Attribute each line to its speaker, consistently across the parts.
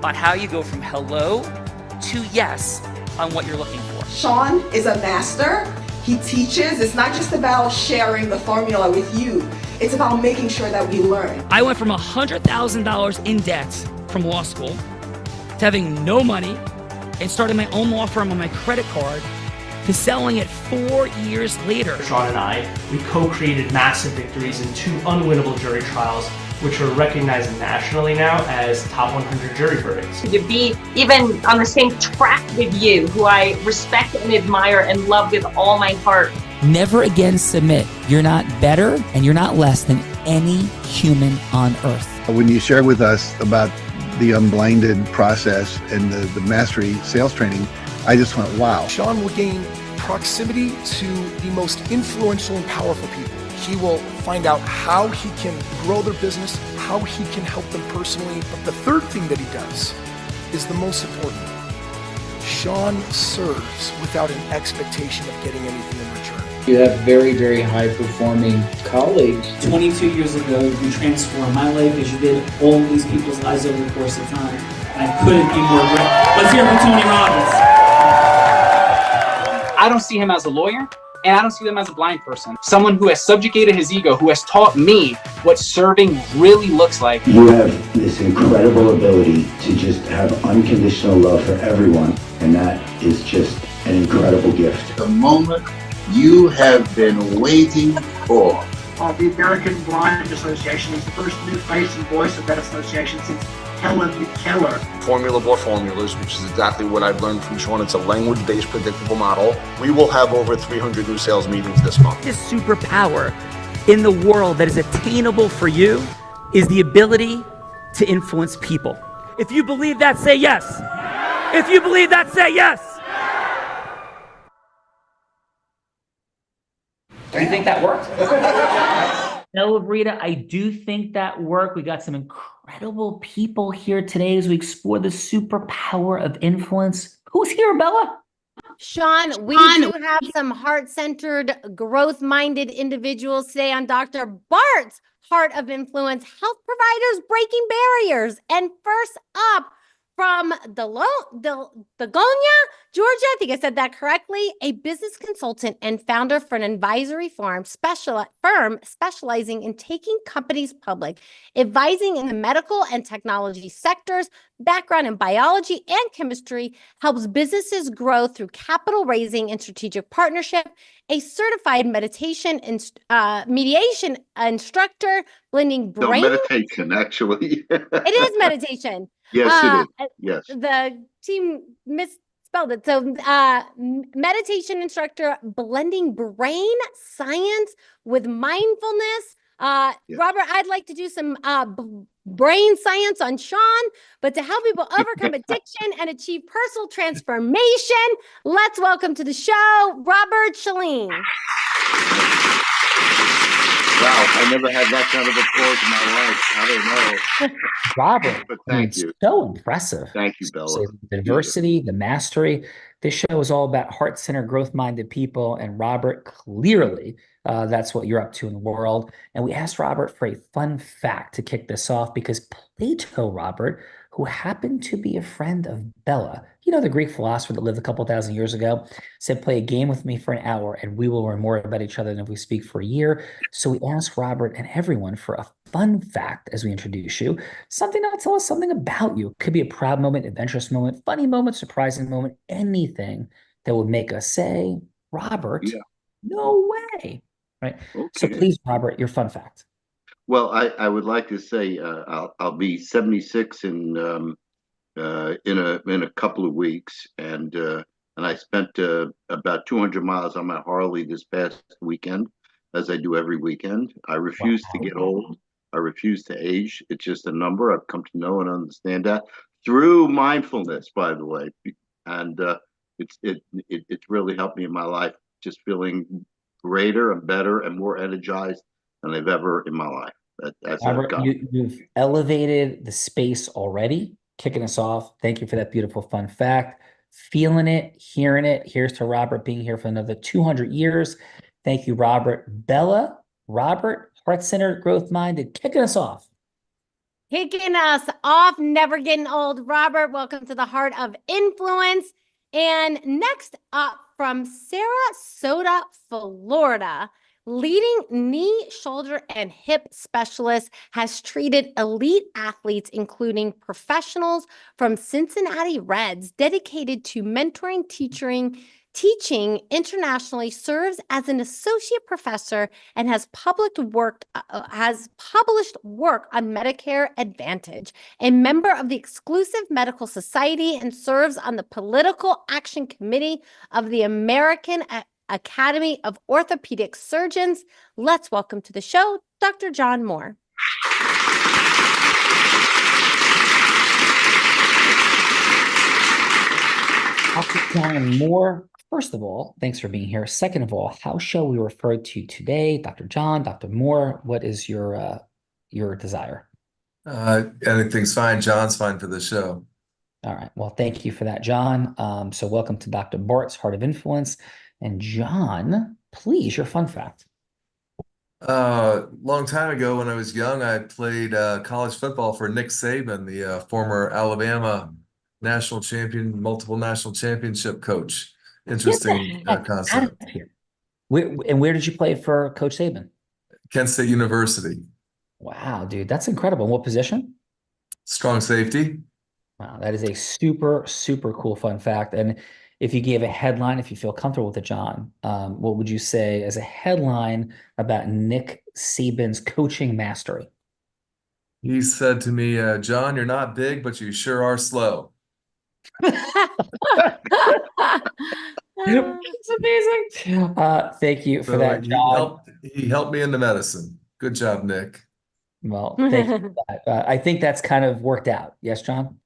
Speaker 1: on how you go from hello to yes on what you're looking for.
Speaker 2: Sean is a master. He teaches. It's not just about sharing the formula with you. It's about making sure that we learn.
Speaker 1: I went from $100,000 in debt from law school to having no money and starting my own law firm on my credit card to selling it 4 years later.
Speaker 3: Sean and I, we co-created massive victories in 2 unwinnable jury trials, which are recognized nationally now as top 100 jury verdicts.
Speaker 4: To be even on the same track with you, who I respect and admire and love with all my heart.
Speaker 1: Never again submit. You're not better and you're not less than any human on earth.
Speaker 5: When you shared with us about the unblinded process and the mastery sales training, I just went, wow.
Speaker 6: Sean will gain proximity to the most influential and powerful people. He will find out how he can grow their business, how he can help them personally. But the third thing that he does is the most important. Sean serves without an expectation of getting anything in return.
Speaker 7: You have very, very high-performing colleagues.
Speaker 8: 22 years ago, you transformed my life as you did all these people's lives over the course of time. And I couldn't be more grateful. Let's hear it from Tony Robbins.
Speaker 9: I don't see him as a lawyer, and I don't see him as a blind person. Someone who has subjugated his ego, who has taught me what serving really looks like.
Speaker 10: You have this incredible ability to just have unconditional love for everyone, and that is just an incredible gift.
Speaker 11: The moment you have been waiting for.
Speaker 12: The American Blind Association is the first new face and voice of that association since Helen Keller.
Speaker 13: Formula for formulas, which is exactly what I've learned from Sean. It's a language-based predictable model. We will have over 300 new sales meetings this month.
Speaker 1: This superpower in the world that is attainable for you is the ability to influence people. If you believe that, say yes. If you believe that, say yes. Do you think that worked? No, Rita, I do think that worked. We got some incredible people here today as we explore the superpower of influence. Who's here, Bella?
Speaker 14: Sean, we do have some heart-centered, growth-minded individuals today on Dr. Bart's Heart of Influence, Health Providers Breaking Barriers. And first up, from Dagonia, Georgia, I think I said that correctly, a business consultant and founder for an advisory firm specializing in taking companies public, advising in the medical and technology sectors, background in biology and chemistry, helps businesses grow through capital raising and strategic partnership, a certified mediation instructor, blending brain.
Speaker 11: No, meditation, actually.
Speaker 14: It is meditation.
Speaker 11: Yes, it is. Yes.
Speaker 14: The team misspelled it. So meditation instructor, blending brain science with mindfulness. Yes. Robert, I'd like to do some brain science on Sean, but to help people overcome addiction and achieve personal transformation, let's welcome to the show, Robert Chalene.
Speaker 11: Wow, I never had that kind of applause in my life. I don't know.
Speaker 15: Robert,
Speaker 11: but thank you.
Speaker 15: So impressive.
Speaker 11: Thank you, Bella.
Speaker 15: So the diversity, the mastery. This show is all about heart-centered, growth-minded people. And Robert, clearly, that's what you're up to in the world. And we asked Robert for a fun fact to kick this off because Plato, Robert, who happened to be a friend of Bella, you know, the Greek philosopher that lived a couple thousand years ago, said, play a game with me for an hour and we will learn more about each other than if we speak for a year. So we asked Robert and everyone for a fun fact as we introduce you, something that will tell us something about you. It could be a proud moment, adventurous moment, funny moment, surprising moment, anything that would make us say, Robert, no way, right? Okay. So please, Robert, your fun fact.
Speaker 11: Well, I would like to say I'll be 76 in a couple of weeks, and I spent about 200 miles on my Harley this past weekend, as I do every weekend. I refuse to get old. I refuse to age. It's just a number. I've come to know and understand that through mindfulness, by the way, and it's really helped me in my life. Just feeling greater and better and more energized than I've ever in my life. That's
Speaker 15: Robert, you've elevated the space already, kicking us off. Thank you for that beautiful fun fact. Feeling it, hearing it. Here's to Robert being here for another 200 years. Thank you, Robert. Bella, Robert, heart-centered, growth-minded, kicking us off.
Speaker 14: Kicking us off, never getting old. Robert, welcome to the Heart of Influence. And next up from Sarasota, Florida, leading knee, shoulder, and hip specialist, has treated elite athletes, including professionals from Cincinnati Reds, dedicated to mentoring, teaching internationally, serves as an associate professor, and has published work on Medicare Advantage, a member of the Exclusive Medical Society, and serves on the Political Action Committee of the American Academy of Orthopedic Surgeons. Let's welcome to the show, Dr. John Moore.
Speaker 15: Dr. John Moore, first of all, thanks for being here. Second of all, how shall we refer to you today? Dr. John, Dr. Moore, what is your desire?
Speaker 16: Anything's fine. John's fine for the show.
Speaker 15: All right. Well, thank you for that, John. So welcome to Dr. Bart's Heart of Influence. And John, please, your fun fact.
Speaker 16: Long time ago when I was young, I played college football for Nick Saban, the former Alabama national champion, multiple national championship coach. Interesting concept.
Speaker 15: Where did you play for Coach Saban?
Speaker 16: Kent State University.
Speaker 15: Wow, dude, that's incredible. What position?
Speaker 16: Strong safety.
Speaker 15: Wow, that is a super, super cool fun fact. And if you gave a headline, if you feel comfortable with it, John, what would you say as a headline about Nick Saban's coaching mastery?
Speaker 16: He said to me, John, you're not big, but you sure are slow.
Speaker 15: It's amazing. Thank you for that, John.
Speaker 16: He helped me into medicine. Good job, Nick.
Speaker 15: Well, thank you for that. I think that's kind of worked out. Yes, John?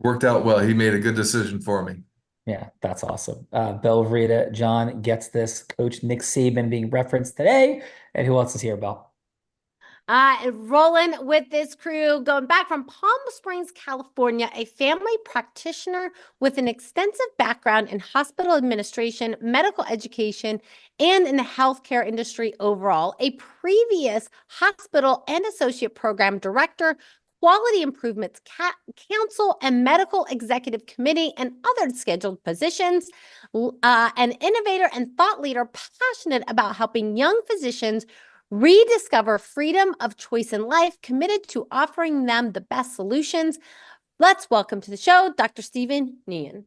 Speaker 16: Worked out well. He made a good decision for me.
Speaker 15: Yeah, that's awesome. Belvrita, John gets this. Coach Nick Saban being referenced today. And who else is here, Bel?
Speaker 14: Rolling with this crew, going back from Palm Springs, California, a family practitioner with an extensive background in hospital administration, medical education, and in the healthcare industry overall, a previous hospital and associate program director, Quality Improvements Council, and Medical Executive Committee, and other scheduled positions, an innovator and thought leader passionate about helping young physicians rediscover freedom of choice in life, committed to offering them the best solutions. Let's welcome to the show, Dr. Stephen Nguyen.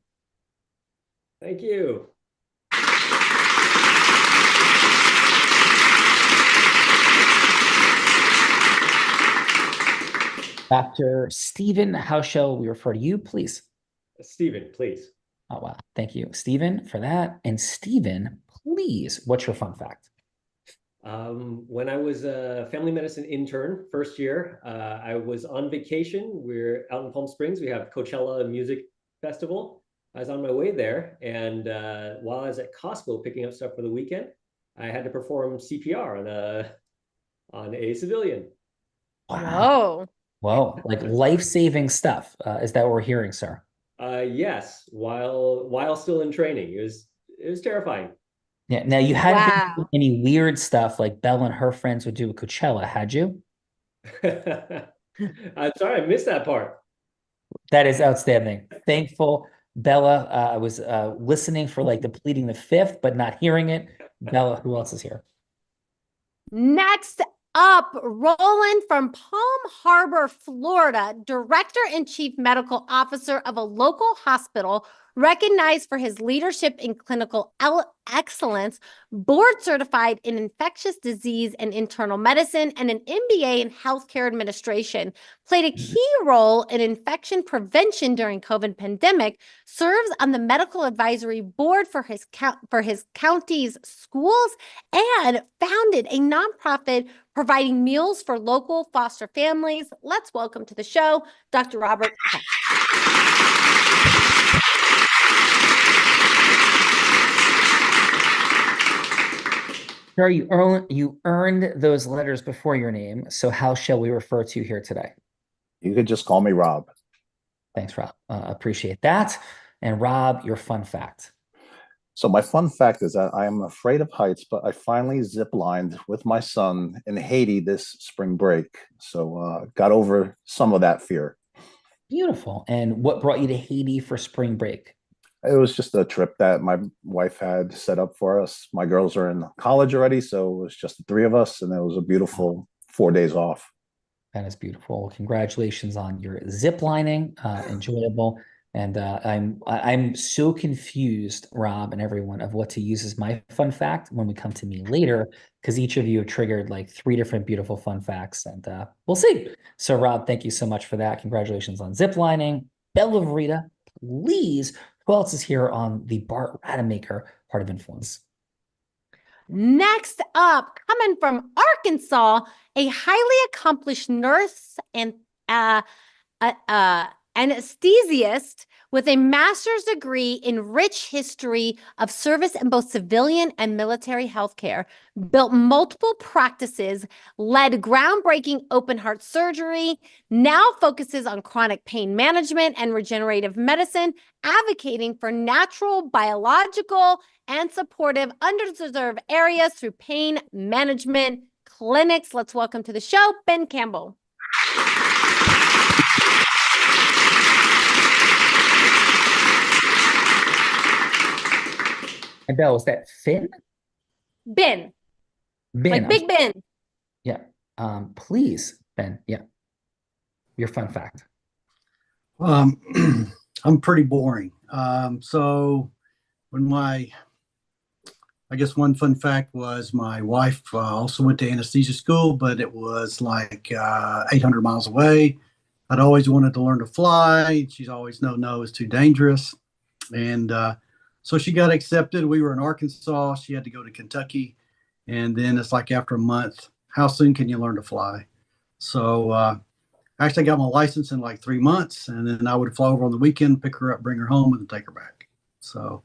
Speaker 17: Thank you.
Speaker 15: Dr. Stephen, how shall we refer to you, please?
Speaker 17: Stephen, please.
Speaker 15: Oh, wow. Thank you, Stephen, for that. And Stephen, please, what's your fun fact?
Speaker 17: When I was a family medicine intern, first year, I was on vacation. We're out in Palm Springs. We have Coachella Music Festival. I was on my way there, and while I was at Costco picking up stuff for the weekend, I had to perform CPR on a civilian.
Speaker 14: Wow.
Speaker 15: Whoa, like life-saving stuff. Is that what we're hearing, sir?
Speaker 17: Yes, while still in training. It was terrifying.
Speaker 15: Yeah. Now you hadn't been doing any weird stuff like Belle and her friends would do at Coachella, had you?
Speaker 17: I'm sorry, I missed that part.
Speaker 15: That is outstanding. Thankful. Bella, I was listening for like the pleading the fifth, but not hearing it. Bella, who else is here?
Speaker 14: Next up, Roland from Palm Harbor, Florida, Director and Chief Medical Officer of a local hospital, recognized for his leadership in clinical excellence, board certified in infectious disease and internal medicine, and an MBA in healthcare administration, played a key role in infection prevention during COVID pandemic, serves on the medical advisory board for his county's schools, and founded a nonprofit providing meals for local foster families. Let's welcome to the show, Dr. Robert Peck.
Speaker 15: Sir, you earned those letters before your name. So how shall we refer to you here today?
Speaker 18: You could just call me Rob.
Speaker 15: Thanks, Rob. Appreciate that. And Rob, your fun fact.
Speaker 18: So my fun fact is that I am afraid of heights, but I finally zip lined with my son in Haiti this spring break. So got over some of that fear.
Speaker 15: Beautiful. And what brought you to Haiti for spring break?
Speaker 18: It was just a trip that my wife had set up for us. My girls are in college already, so it was just the three of us, and it was a beautiful 4 days off.
Speaker 15: That is beautiful. Congratulations on your zip lining. Enjoyable. And I'm so confused, Rob and everyone, of what to use as my fun fact when we come to me later, because each of you have triggered like 3 different beautiful fun facts, and we'll see. So, Rob, thank you so much for that. Congratulations on zip lining. Bella Verita, please. Who else is here on the Bart Rademacher Heart of Influence?
Speaker 14: Next up, coming from Arkansas, a highly accomplished nurse and anesthesiast with a master's degree in rich history of service in both civilian and military healthcare, built multiple practices, led groundbreaking open heart surgery, now focuses on chronic pain management and regenerative medicine, advocating for natural, biological, and supportive underserved areas through pain management clinics. Let's welcome to the show, Ben Campbell.
Speaker 15: And Belle, is that Finn?
Speaker 14: Ben.
Speaker 15: Ben.
Speaker 14: Like Big Ben.
Speaker 15: Yeah. Please, Ben. Yeah. Your fun fact.
Speaker 19: I'm pretty boring. So when I guess one fun fact was my wife also went to anesthesia school, but it was like 800 miles away. I'd always wanted to learn to fly. She's always, no, it's too dangerous. And so she got accepted. We were in Arkansas. She had to go to Kentucky. And then it's like after a month, how soon can you learn to fly? So I actually got my license in like 3 months. And then I would fly over on the weekend, pick her up, bring her home, and then take her back. So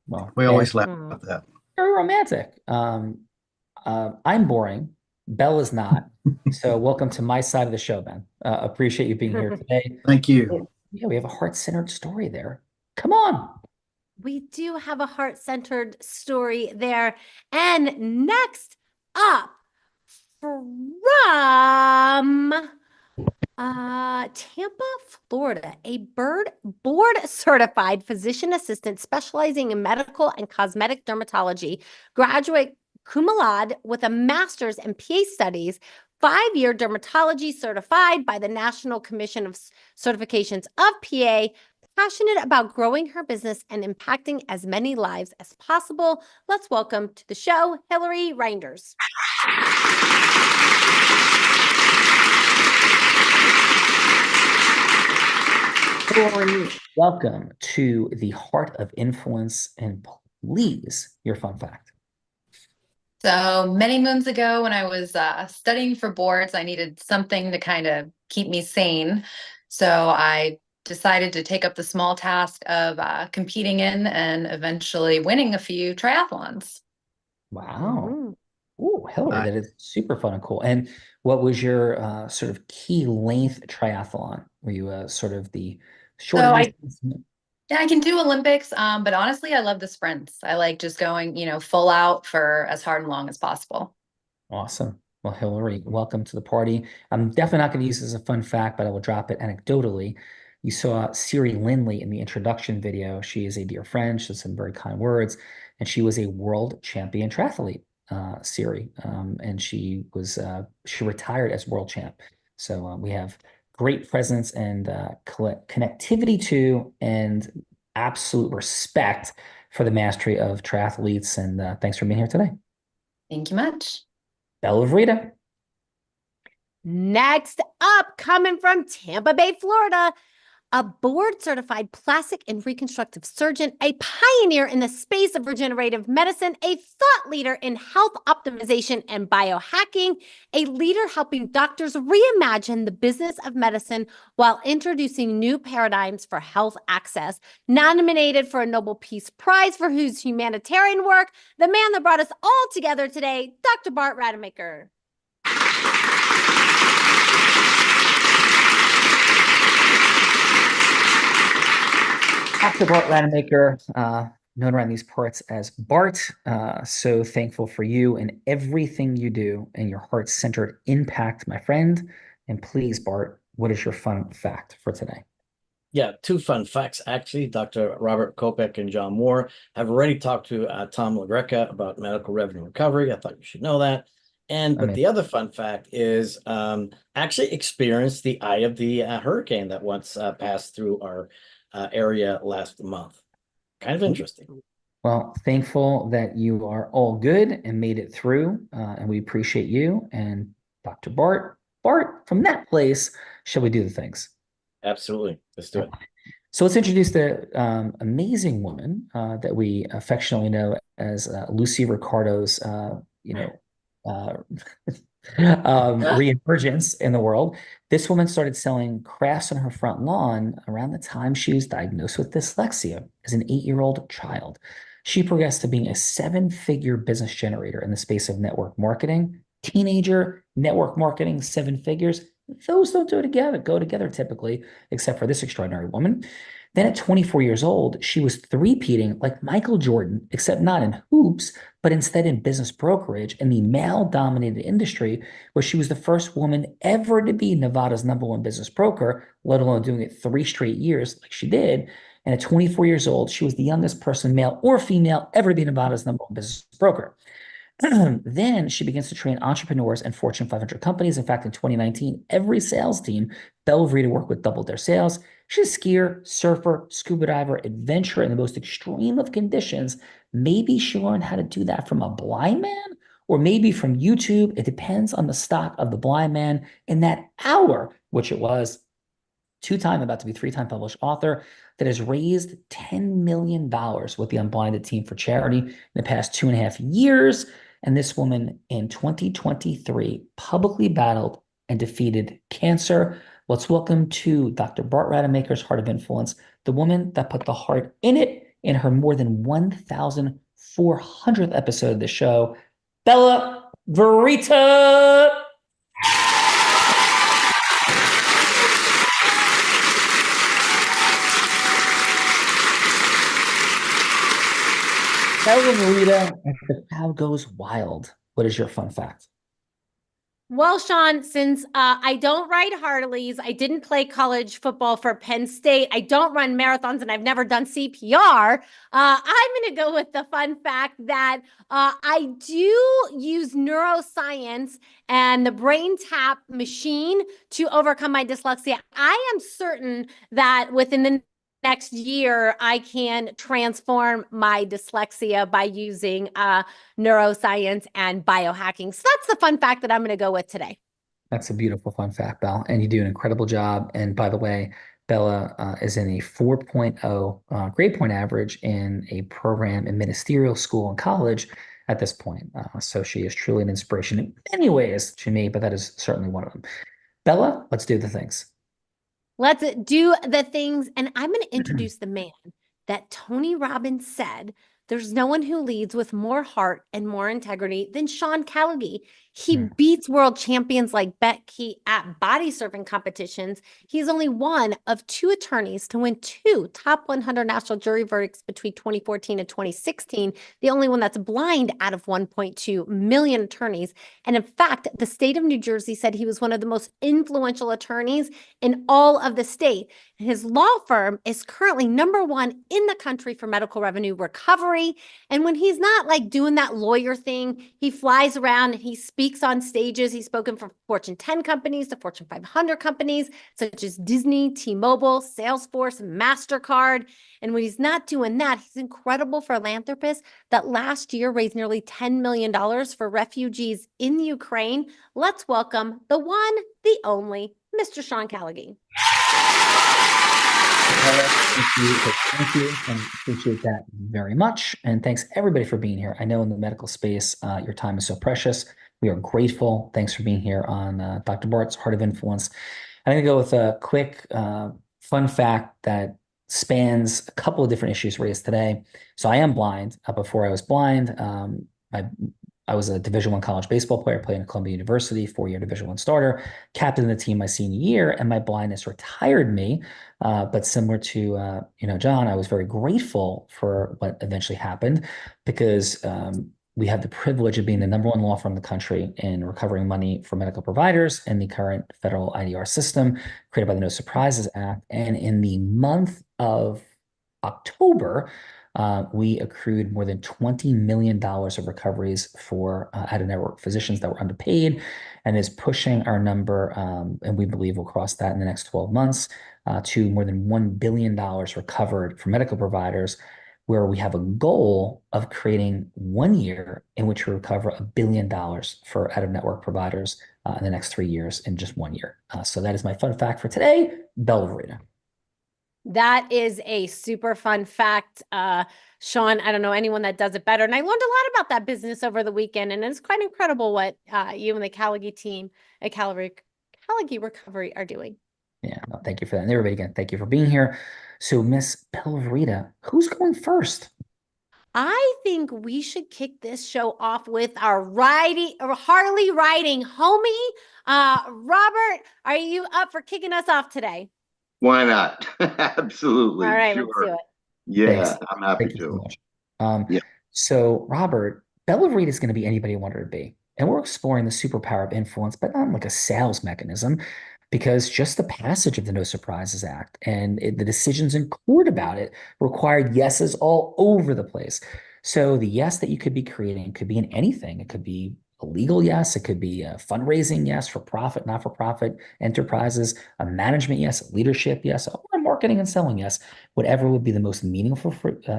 Speaker 15: well,
Speaker 19: we always laugh about that.
Speaker 15: Very romantic. I'm boring. Belle is not. So welcome to my side of the show, Ben. Appreciate you being here today.
Speaker 19: Thank you.
Speaker 15: Yeah, we have a heart-centered story there. Come on.
Speaker 14: We do have a heart-centered story there. And next up from Tampa, Florida, a board-certified physician assistant specializing in medical and cosmetic dermatology, graduate cum laude with a master's in PA studies, 5-year dermatology certified by the National Commission of Certifications of PA, passionate about growing her business and impacting as many lives as possible. Let's welcome to the show, Hillary Reinders.
Speaker 15: Hillary, welcome to the Heart of Influence, and please, your fun fact.
Speaker 20: So many moons ago when I was studying for boards, I needed something to kind of keep me sane. So I decided to take up the small task of competing in and eventually winning a few triathlons.
Speaker 15: Wow. Ooh, Hillary, that is super fun and cool. And what was your sort of key length triathlon? Were you sort of the shorter distance?
Speaker 20: Yeah, I can do Olympics, but honestly, I love the sprints. I like just going, full out for as hard and long as possible.
Speaker 15: Awesome. Well, Hillary, welcome to the party. I'm definitely not going to use this as a fun fact, but I will drop it anecdotally. You saw Siri Lindley in the introduction video. She is a dear friend. She has some very kind words, and she was a world champion triathlete, Siri, and she retired as world champ. So we have great presence and connectivity to, and absolute respect for the mastery of triathletes. And thanks for being here today.
Speaker 20: Thank you much.
Speaker 15: Bella Verita.
Speaker 14: Next up, coming from Tampa Bay, Florida, a board-certified plastic and reconstructive surgeon, a pioneer in the space of regenerative medicine, a thought leader in health optimization and biohacking, a leader helping doctors reimagine the business of medicine while introducing new paradigms for health access. Nominated for a Nobel Peace Prize for his humanitarian work, the man that brought us all together today, Dr. Bart Rademacher.
Speaker 15: Dr. Bart Rademacher, known around these parts as Bart. So thankful for you and everything you do and your heart-centered impact, my friend. And please, Bart, what is your fun fact for today?
Speaker 21: Yeah, two fun facts, actually. Dr. Robert Kopech and John Moore have already talked to Tom LaGreca about medical revenue recovery. I thought you should know that. But the other fun fact is actually experienced the eye of the hurricane that once passed through our area last month. Kind of interesting.
Speaker 15: Well, thankful that you are all good and made it through, and we appreciate you. And Dr. Bart, from that place, shall we do the things?
Speaker 21: Absolutely. Let's do it.
Speaker 15: So let's introduce the amazing woman that we affectionately know as Lucy Ricardo's, reemergence in the world. This woman started selling crafts on her front lawn around the time she was diagnosed with dyslexia as an 8-year-old child. She progressed to being a 7-figure business generator in the space of network marketing. Teenager, network marketing, 7 figures. Those don't go together typically, except for this extraordinary woman. Then at 24 years old, she was three-peating like Michael Jordan, except not in hoops, but instead in business brokerage in the male-dominated industry, where she was the first woman ever to be Nevada's #1 business broker, let alone doing it 3 straight years like she did. And at 24 years old, she was the youngest person, male or female, ever to be Nevada's #1 business broker. Then she begins to train entrepreneurs and Fortune 500 companies. In fact, in 2019, every sales team Bella Verita worked with doubled their sales. She's a skier, surfer, scuba diver, adventurer in the most extreme of conditions. Maybe she learned how to do that from a blind man, or maybe from YouTube. It depends on the stock of the blind man in that hour, which it was. 2-time, about to be 3-time published author that has raised $10 million with the Unblinded team for charity in the past 2.5 years. And this woman in 2023 publicly battled and defeated cancer. Let's welcome to Dr. Bart Rademacher's Heart of Influence, the woman that put the heart in it in her more than 1,400th episode of the show, Bella Verita. Bella Verita, and the crowd goes wild. What is your fun fact?
Speaker 14: Well, Sean, since I don't ride Harleys, I didn't play college football for Penn State, I don't run marathons, and I've never done CPR, I'm going to go with the fun fact that I do use neuroscience and the brain tap machine to overcome my dyslexia. I am certain that within the next year, I can transform my dyslexia by using neuroscience and biohacking. So that's the fun fact that I'm going to go with today.
Speaker 15: That's a beautiful fun fact, Belle. And you do an incredible job. And by the way, Bella is in a 4.0 grade point average in a program in ministerial school and college at this point. So she is truly an inspiration in many ways to me, but that is certainly one of them. Bella, let's do the things.
Speaker 14: Let's do the things. And I'm going to introduce the man that Tony Robbins said, there's no one who leads with more heart and more integrity than Sean Callagy. He beats world champions like Becky at body surfing competitions. He's only one of 2 attorneys to win 2 top 100 national jury verdicts between 2014 and 2016. The only one that's blind out of 1.2 million attorneys. And in fact, the state of New Jersey said he was one of the most influential attorneys in all of the state. His law firm is currently #1 in the country for medical revenue recovery. And when he's not like doing that lawyer thing, he flies around and he speaks on stages. He's spoken for Fortune 10 companies to Fortune 500 companies, such as Disney, T-Mobile, Salesforce, MasterCard. And when he's not doing that, he's an incredible philanthropist that last year raised nearly $10 million for refugees in Ukraine. Let's welcome the one, the only, Mr. Sean Callagy.
Speaker 15: Thank you, and appreciate that very much. And thanks everybody for being here. I know in the medical space, your time is so precious. We are grateful. Thanks for being here on Dr. Bart's Heart of Influence. I'm going to go with a quick fun fact that spans a couple of different issues raised today. So I am blind. Before I was blind, I was a Division I college baseball player, playing at Columbia University, 4-year Division I starter, captain of the team my senior year, and my blindness retired me. But similar to John, I was very grateful for what eventually happened because we have the privilege of being the #1 law firm in the country in recovering money for medical providers in the current federal IDR system created by the No Surprises Act. And in the month of October, we accrued more than $20 million of recoveries for out-of-network physicians that were underpaid, and is pushing our number, and we believe we'll cross that in the next 12 months, to more than $1 billion recovered for medical providers, where we have a goal of creating 1 year in which we recover $1 billion for out-of-network providers in the next 3 years in just 1 year. So that is my fun fact for today. Bella Verita.
Speaker 14: That is a super fun fact. Sean, I don't know anyone that does it better. And I learned a lot about that business over the weekend. And it's quite incredible what you and the Caligie team at Caligie Recovery are doing.
Speaker 15: Yeah, no, thank you for that. And everybody, again, thank you for being here. So Miss Bella Verita, who's going first?
Speaker 14: I think we should kick this show off with our Harley riding homie. Robert, are you up for kicking us off today?
Speaker 11: Why not? Absolutely.
Speaker 14: All right,
Speaker 11: sure.
Speaker 14: let's do it.
Speaker 11: Yeah,
Speaker 15: Thanks.
Speaker 11: I'm happy
Speaker 15: Thank you so
Speaker 11: to.
Speaker 15: much. So Robert, Bella Verita is going to be anybody you want her to be. And we're exploring the superpower of influence, but not like a sales mechanism, because just the passage of the No Surprises Act and the decisions in court about it required yeses all over the place. So the yes that you could be creating could be in anything. It could be a legal yes. It could be a fundraising yes, for profit, not for profit enterprises, a management yes, a leadership yes, or a marketing and selling yes, whatever would be the most meaningful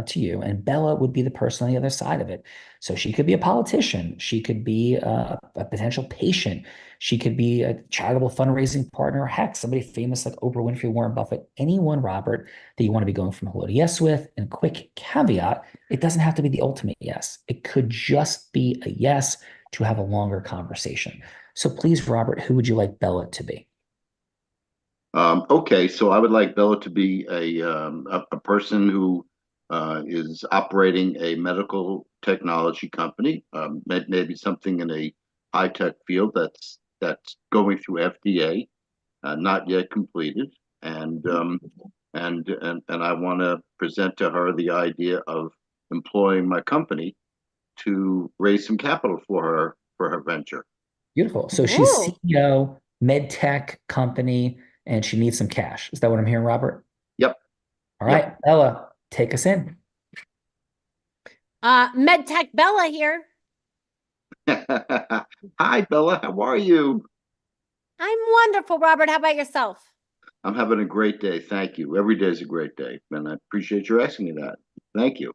Speaker 15: to you. And Bella would be the person on the other side of it. So she could be a politician. She could be a potential patient. She could be a charitable fundraising partner. Heck, somebody famous like Oprah Winfrey, Warren Buffett, anyone, Robert, that you want to be going from hello to yes with. And quick caveat, it doesn't have to be the ultimate yes. It could just be a yes to have a longer conversation. So please, Robert, who would you like Bella to be?
Speaker 11: Okay, so I would like Bella to be a person who is operating a medical technology company, maybe something in a high-tech field that's going through FDA, not yet completed, and I want to present to her the idea of employing my company to raise some capital for her venture.
Speaker 15: Beautiful. So she's CEO, med tech company, and she needs some cash. Is that what I'm hearing, Robert?
Speaker 11: Yep.
Speaker 15: All right, Bella, take us in.
Speaker 14: MedTech Bella here.
Speaker 11: Hi, Bella. How are you?
Speaker 14: I'm wonderful, Robert. How about yourself?
Speaker 11: I'm having a great day. Thank you. Every day is a great day, and I appreciate you asking me that. Thank you.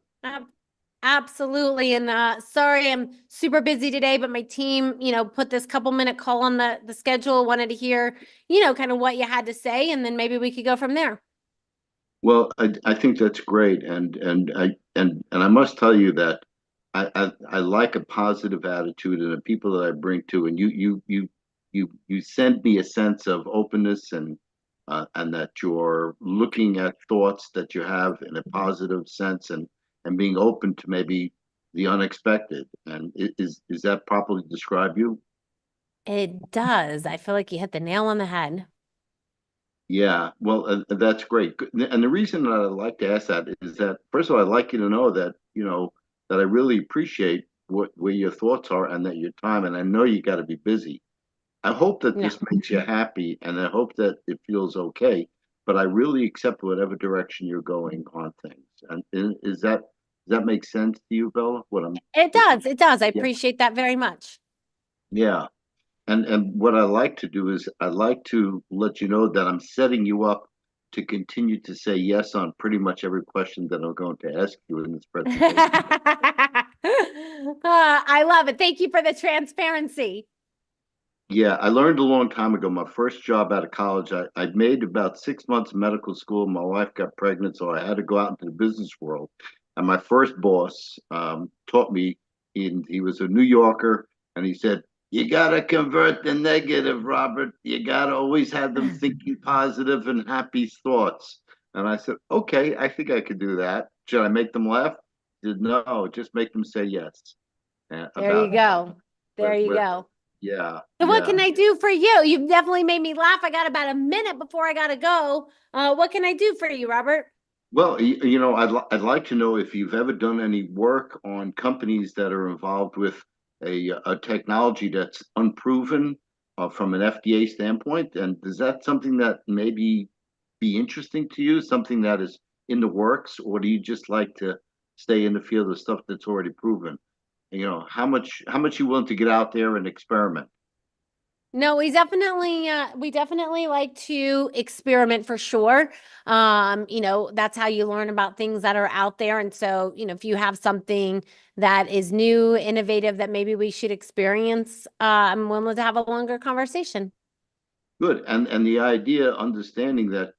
Speaker 14: Absolutely. And sorry, I'm super busy today, but my team, put this couple-minute call on the schedule. Wanted to hear, kind of what you had to say, and then maybe we could go from there.
Speaker 11: Well, I think that's great, and I must tell you that I like a positive attitude and the people that I bring to, and you send me a sense of openness and that you're looking at thoughts that you have in a positive sense and being open to maybe the unexpected. And is that properly describe you?
Speaker 14: It does. I feel like you hit the nail on the head.
Speaker 11: Yeah, well, that's great. And the reason that I like to ask that is that, first of all, I'd like you to know that, that I really appreciate where your thoughts are and that your time, and I know you got to be busy. I hope that this makes you happy, and I hope that it feels okay, but I really accept whatever direction you're going on things. And does that make sense to you, Bella?
Speaker 14: It does. I appreciate that very much.
Speaker 11: Yeah. And what I like to do is I like to let you know that I'm setting you up to continue to say yes on pretty much every question that I'm going to ask you in this presentation.
Speaker 14: I love it. Thank you for the transparency.
Speaker 11: Yeah, I learned a long time ago. My first job out of college, I'd made about 6 months of medical school. My wife got pregnant, so I had to go out into the business world. And my first boss taught me, he was a New Yorker, and he said, you got to convert the negative, Robert. You got to always have them thinking positive and happy thoughts. And I said, okay, I think I could do that. Should I make them laugh? He said, no, just make them say yes.
Speaker 14: There you go. There you
Speaker 11: with-
Speaker 14: go.
Speaker 11: Yeah.
Speaker 14: So what
Speaker 11: yeah.
Speaker 14: can I do for you? You've definitely made me laugh. I got about a minute before I gotta go. What can I do for you, Robert?
Speaker 11: Well, I'd like to know if you've ever done any work on companies that are involved with a technology that's unproven from an FDA standpoint, and is that something that maybe be interesting to you, something that is in the works, or do you just like to stay in the field of stuff that's already proven? How much you willing to get out there and experiment?
Speaker 14: No, we definitely like to experiment for sure. That's how you learn about things that are out there. And so, if you have something that is new, innovative, that maybe we should experience, I'm willing to have a longer conversation.
Speaker 11: Good, and the idea, understanding that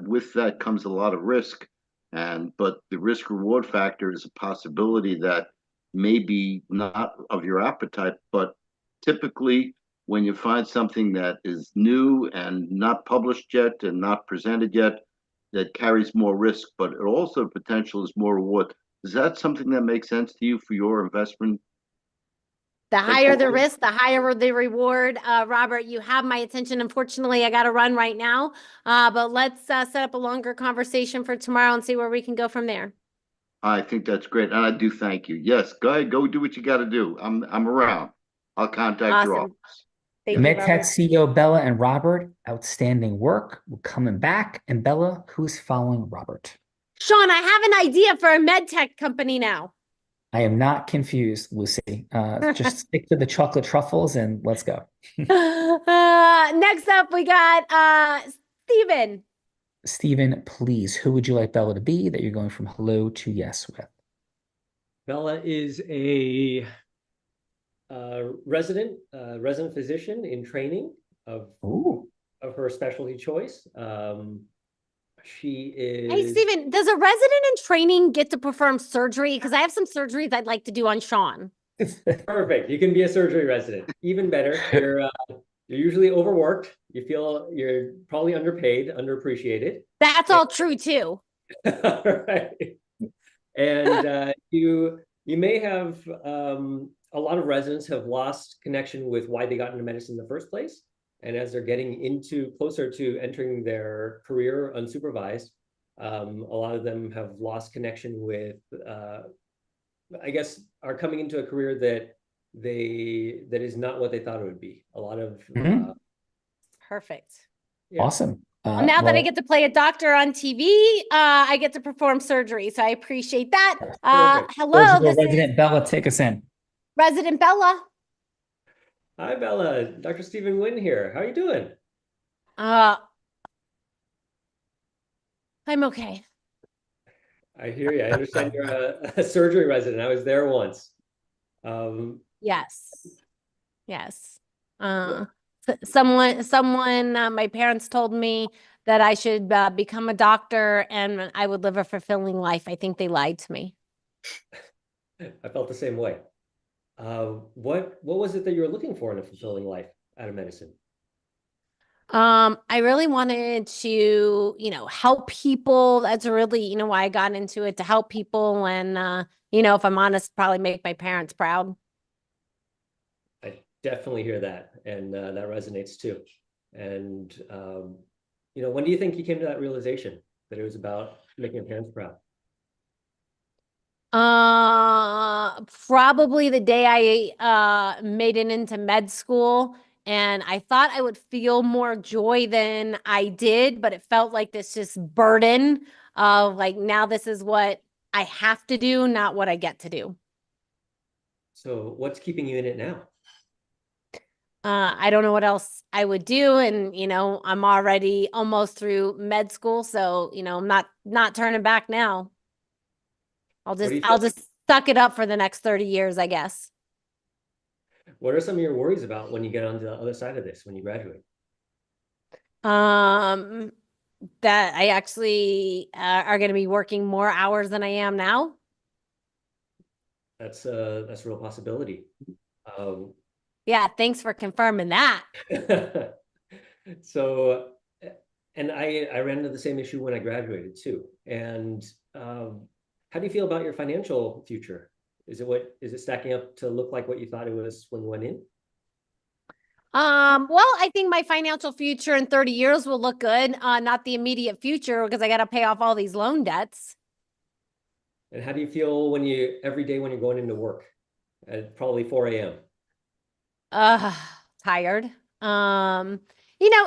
Speaker 11: with that comes a lot of risk, but the risk reward factor is a possibility that may be not of your appetite, but typically when you find something that is new and not published yet and not presented yet, that carries more risk, but it also potential is more reward. Is that something that makes sense to you for your investment?
Speaker 14: The higher the risk, the higher the reward. Robert, you have my attention. Unfortunately, I got to run right now. But let's set up a longer conversation for tomorrow and see where we can go from there.
Speaker 11: I think that's great, and I do thank you. Yes, go ahead, go do what you got to do. I'm around. I'll contact your
Speaker 14: Awesome.
Speaker 11: office.
Speaker 14: Thank you,
Speaker 15: MedTech
Speaker 14: Robert.
Speaker 15: CEO Bella and Robert, outstanding work. We're coming back. And Bella, who's following Robert?
Speaker 14: Sean, I have an idea for a med tech company now.
Speaker 15: I am not confused, Lucy. Just stick to the chocolate truffles and let's go.
Speaker 14: Next up, we got Steven.
Speaker 15: Steven, please, who would you like Bella to be that you're going from hello to yes with?
Speaker 17: Bella is a resident physician in training of her specialty choice. She is.
Speaker 14: Hey, Steven, does a resident in training get to perform surgery? Because I have some surgeries I'd like to do on Sean.
Speaker 17: Perfect. You can be a surgery resident. Even better. You're usually overworked. You feel you're probably underpaid, underappreciated.
Speaker 14: That's all true too.
Speaker 17: Right. And you may have a lot of residents have lost connection with why they got into medicine in the first place. And as they're getting closer to entering their career unsupervised, a lot of them have lost connection with, I guess, are coming into a career that is not what they thought it would be. A lot of
Speaker 14: Perfect.
Speaker 17: Yeah.
Speaker 15: Awesome.
Speaker 14: Now that I get to play a doctor on TV, I get to perform surgery. So I appreciate that. Hello, this
Speaker 15: Resident
Speaker 14: is
Speaker 15: Bella, take us in.
Speaker 14: Resident Bella.
Speaker 17: Hi, Bella. Dr. Stephen Wynn here. How are you doing?
Speaker 14: I'm okay.
Speaker 17: I hear you. I understand you're a surgery resident. I was there once.
Speaker 14: Yes. Someone, my parents told me that I should become a doctor and I would live a fulfilling life. I think they lied to me.
Speaker 17: I felt the same way. What was it that you were looking for in a fulfilling life out of medicine?
Speaker 14: I really wanted to, help people. That's really, why I got into it, to help people. And, if I'm honest, probably make my parents proud.
Speaker 17: I definitely hear that. And that resonates too. And, when do you think you came to that realization that it was about making your parents proud?
Speaker 14: Probably the day I made it into med school, and I thought I would feel more joy than I did, but it felt like this just burden of like, now this is what I have to do, not what I get to do.
Speaker 17: So what's keeping you in it now?
Speaker 14: I don't know what else I would do. And, I'm already almost through med school. So, I'm not turning back now. I'll just suck it up for the next 30 years, I guess.
Speaker 17: What are some of your worries about when you get on the other side of this, when you graduate?
Speaker 14: That I actually are going to be working more hours than I am now.
Speaker 17: That's a real possibility.
Speaker 14: Yeah, thanks for confirming that.
Speaker 17: So, and I ran into the same issue when I graduated too. And how do you feel about your financial future? Is it stacking up to look like what you thought it was when you went in?
Speaker 14: Well, I think my financial future in 30 years will look good. Not the immediate future because I got to pay off all these loan debts.
Speaker 17: And how do you feel every day when you're going into work at probably 4 a.m.?
Speaker 14: Tired.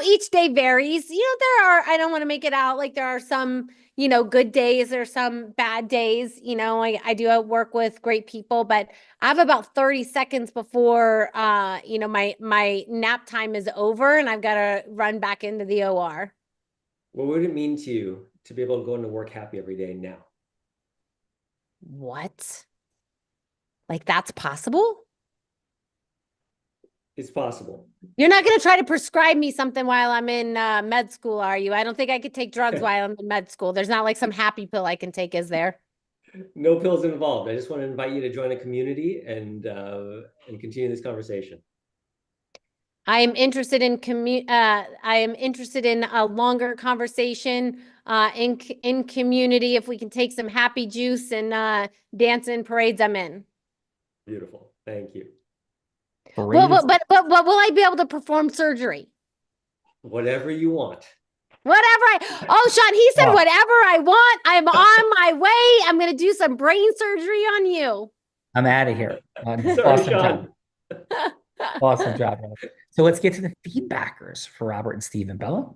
Speaker 14: Each day varies. I don't want to make it out like there are some, good days, there are some bad days. I do work with great people, but I have about 30 seconds before, my nap time is over and I've got to run back into the OR.
Speaker 17: What would it mean to you to be able to go into work happy every day now?
Speaker 14: What? Like that's possible?
Speaker 17: It's possible.
Speaker 14: You're not going to try to prescribe me something while I'm in med school, are you? I don't think I could take drugs while I'm in med school. There's not like some happy pill I can take, is there?
Speaker 17: No pills involved. I just want to invite you to join a community and continue this conversation.
Speaker 14: I am interested in a longer conversation in community. If we can take some happy juice and dance in parades, I'm in.
Speaker 17: Beautiful. Thank you.
Speaker 14: But will I be able to perform surgery?
Speaker 17: Whatever you want.
Speaker 14: Sean, he said whatever I want. I'm on my way. I'm going to do some brain surgery on you.
Speaker 15: I'm out of here.
Speaker 17: Sorry,
Speaker 15: Awesome
Speaker 17: Sean.
Speaker 15: job. Awesome job, Robert. So let's get to the feedbackers for Robert and Steve and Bella.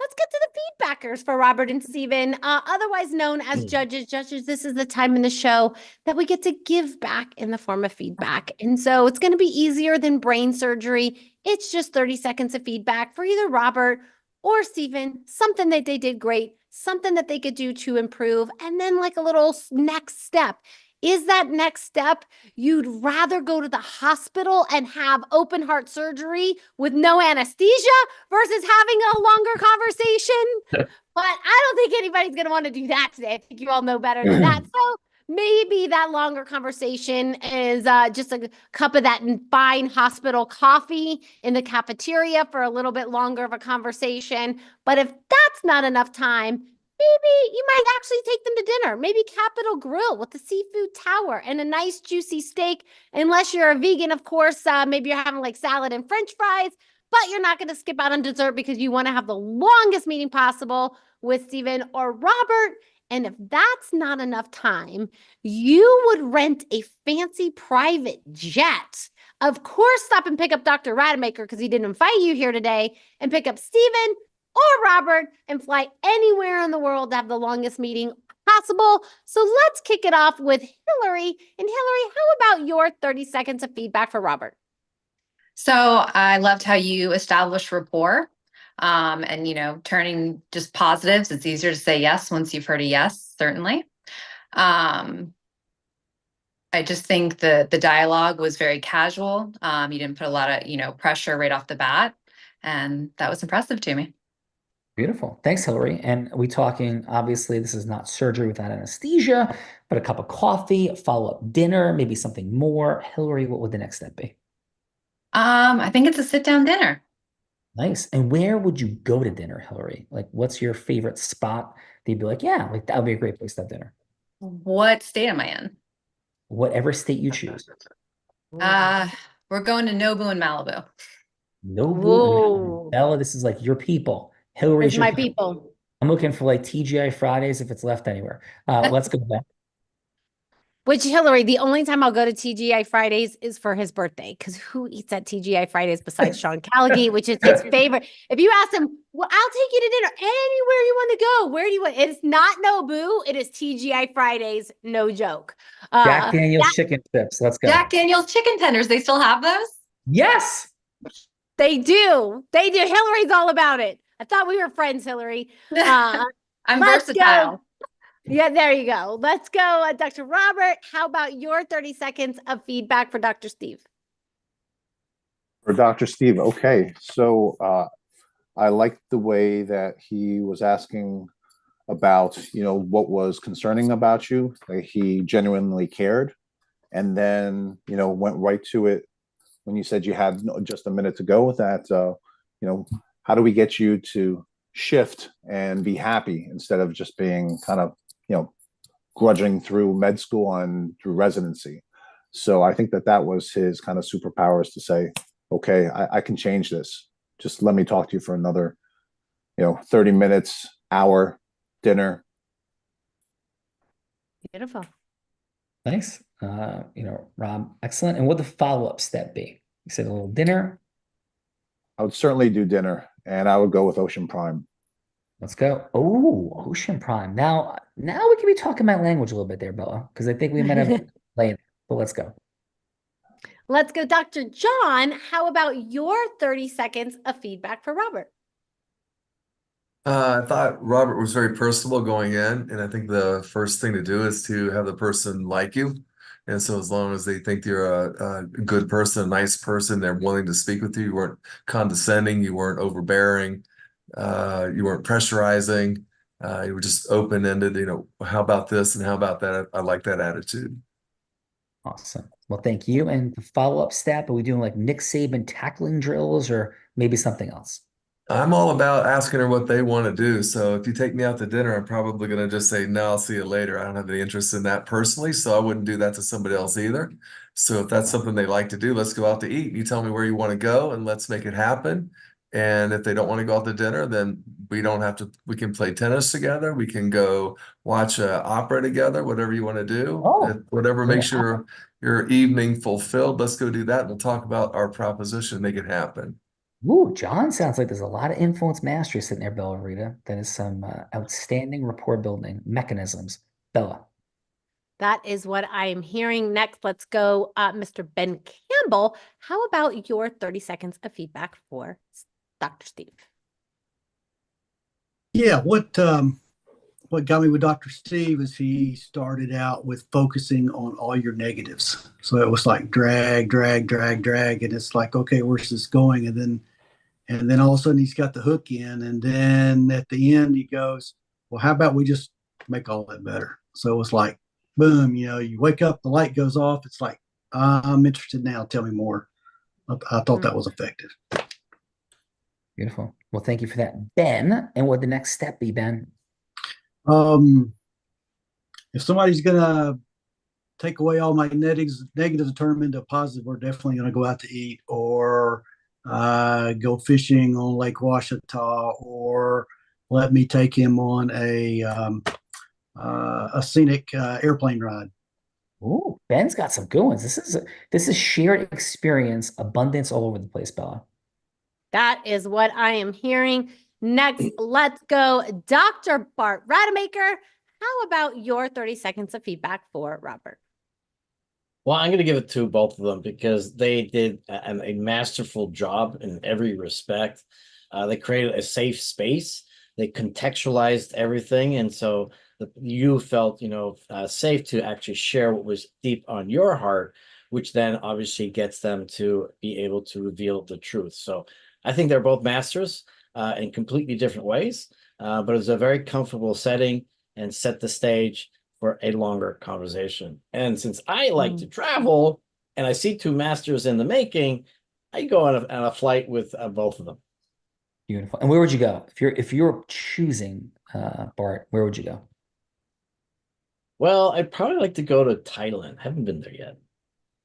Speaker 14: Let's get to the feedbackers for Robert and Steven, otherwise known as judges. Judges, this is the time in the show that we get to give back in the form of feedback. And so it's going to be easier than brain surgery. It's just 30 seconds of feedback for either Robert or Steven, something that they did great, something that they could do to improve, and then like a little next step. Is that next step you'd rather go to the hospital and have open heart surgery with no anesthesia versus having a longer conversation? But I don't think anybody's going to want to do that today. I think you all know better than that. So maybe that longer conversation is just a cup of that fine hospital coffee in the cafeteria for a little bit longer of a conversation. But if that's not enough time, maybe you might actually take them to dinner. Maybe Capitol Grill with the seafood tower and a nice juicy steak. Unless you're a vegan, of course, maybe you're having like salad and French fries, but you're not going to skip out on dessert because you want to have the longest meeting possible with Steven or Robert. And if that's not enough time, you would rent a fancy private jet. Of course, stop and pick up Dr. Rademacher because he didn't invite you here today, and pick up Steven or Robert and fly anywhere in the world to have the longest meeting possible. So let's kick it off with Hillary. And Hillary, how about your 30 seconds of feedback for Robert?
Speaker 20: So I loved how you established rapport and, turning just positives. It's easier to say yes once you've heard a yes, certainly. I just think the dialogue was very casual. You didn't put a lot of, pressure right off the bat. And that was impressive to me.
Speaker 15: Beautiful. Thanks, Hillary. And we talking, obviously, this is not surgery without anesthesia, but a cup of coffee, a follow-up dinner, maybe something more. Hillary, what would the next step be?
Speaker 20: I think it's a sit-down dinner.
Speaker 15: Nice. And where would you go to dinner, Hillary? Like, what's your favorite spot that you'd be like, yeah, like that would be a great place to have dinner?
Speaker 20: What state am I in?
Speaker 15: Whatever state you choose.
Speaker 20: We're going to Nobu in Malibu.
Speaker 15: Nobu. Bella, this is like your people. Hillary,
Speaker 14: It's my people.
Speaker 15: I'm looking for like TGI Fridays if it's left anywhere. Let's go back.
Speaker 14: Which, Hillary, the only time I'll go to TGI Fridays is for his birthday. Because who eats at TGI Fridays besides Sean Callagy, which is his favorite? If you ask him, well, I'll take you to dinner anywhere you want to go. Where do you want? It is not Nobu. It is TGI Fridays. No joke.
Speaker 15: Jack Daniel's chicken strips. Let's go.
Speaker 20: Jack Daniel's chicken tenders. They still have those?
Speaker 15: Yes.
Speaker 14: They do. They do. Hillary's all about it. I thought we were friends, Hillary.
Speaker 20: I'm versatile.
Speaker 14: Go. Yeah, there you go. Let's go, Dr. Robert. How about your 30 seconds of feedback for Dr. Steve?
Speaker 18: For Dr. Steve, okay. So I liked the way that he was asking about, what was concerning about you. Like he genuinely cared. And then, went right to it when you said you had just a minute to go with that. How do we get you to shift and be happy instead of just being kind of, grudging through med school and through residency? So I think that that was his kind of superpowers to say, okay, I can change this. Just let me talk to you for another, 30 minutes, hour, dinner.
Speaker 14: Beautiful.
Speaker 15: Nice. Rob, excellent. And what would the follow-up step be? You said a little dinner.
Speaker 18: I would certainly do dinner, and I would go with Ocean Prime.
Speaker 15: Let's go. Oh, Ocean Prime. Now we can be talking my language a little bit there, Bella, because I think we might have played. But let's go.
Speaker 14: Let's go, Dr. John. How about your 30 seconds of feedback for Robert?
Speaker 16: I thought Robert was very personable going in, and I think the first thing to do is to have the person like you. And so as long as they think you're a good person, a nice person, they're willing to speak with you, you weren't condescending, you weren't overbearing, you weren't pressurizing, you were just open-ended, how about this and how about that? I like that attitude.
Speaker 15: Awesome. Well, thank you. And the follow-up step, are we doing like Nick Saban tackling drills or maybe something else?
Speaker 16: I'm all about asking her what they want to do. So if you take me out to dinner, I'm probably going to just say, no, I'll see you later. I don't have any interest in that personally. So I wouldn't do that to somebody else either. So if that's something they like to do, let's go out to eat. You tell me where you want to go and let's make it happen. And if they don't want to go out to dinner, then we don't have to, we can play tennis together. We can go watch opera together, whatever you want to do. Whatever makes your evening fulfilled, let's go do that. And we'll talk about our proposition, make it happen.
Speaker 15: Ooh, John sounds like there's a lot of influence mastery sitting there, Bella Rita. That is some outstanding rapport building mechanisms. Bella.
Speaker 14: That is what I am hearing. Next, let's go, Mr. Ben Campbell. How about your 30 seconds of feedback for Dr. Steve?
Speaker 19: Yeah, what got me with Dr. Steve is he started out with focusing on all your negatives. So it was like drag, and it's like, okay, where's this going? And then all of a sudden he's got the hook in, and then at the end he goes, well, how about we just make all that better? So it's like, boom, you wake up, the light goes off. It's like, I'm interested now. Tell me more. I thought that was effective.
Speaker 15: Beautiful. Well, thank you for that, Ben. And what would the next step be, Ben?
Speaker 19: If somebody's gonna take away all my negatives and turn them into a positive, we're definitely gonna go out to eat or go fishing on Lake Washita, or let me take him on a scenic airplane ride.
Speaker 15: Ooh, Ben's got some good ones. This is shared experience, abundance all over the place, Bella.
Speaker 14: That is what I am hearing. Next, let's go, Dr. Bart Rademacher. How about your 30 seconds of feedback for Robert?
Speaker 21: Well, I'm going to give it to both of them because they did a masterful job in every respect. They created a safe space. They contextualized everything. And so you felt, safe to actually share what was deep on your heart, which then obviously gets them to be able to reveal the truth. So I think they're both masters in completely different ways, but it was a very comfortable setting and set the stage for a longer conversation. And since I like to travel and I see two masters in the making, I go on a flight with both of them.
Speaker 15: Beautiful. And where would you go? If you're choosing, Bart, where would you go?
Speaker 21: Well, I'd probably like to go to Thailand. Haven't been there yet.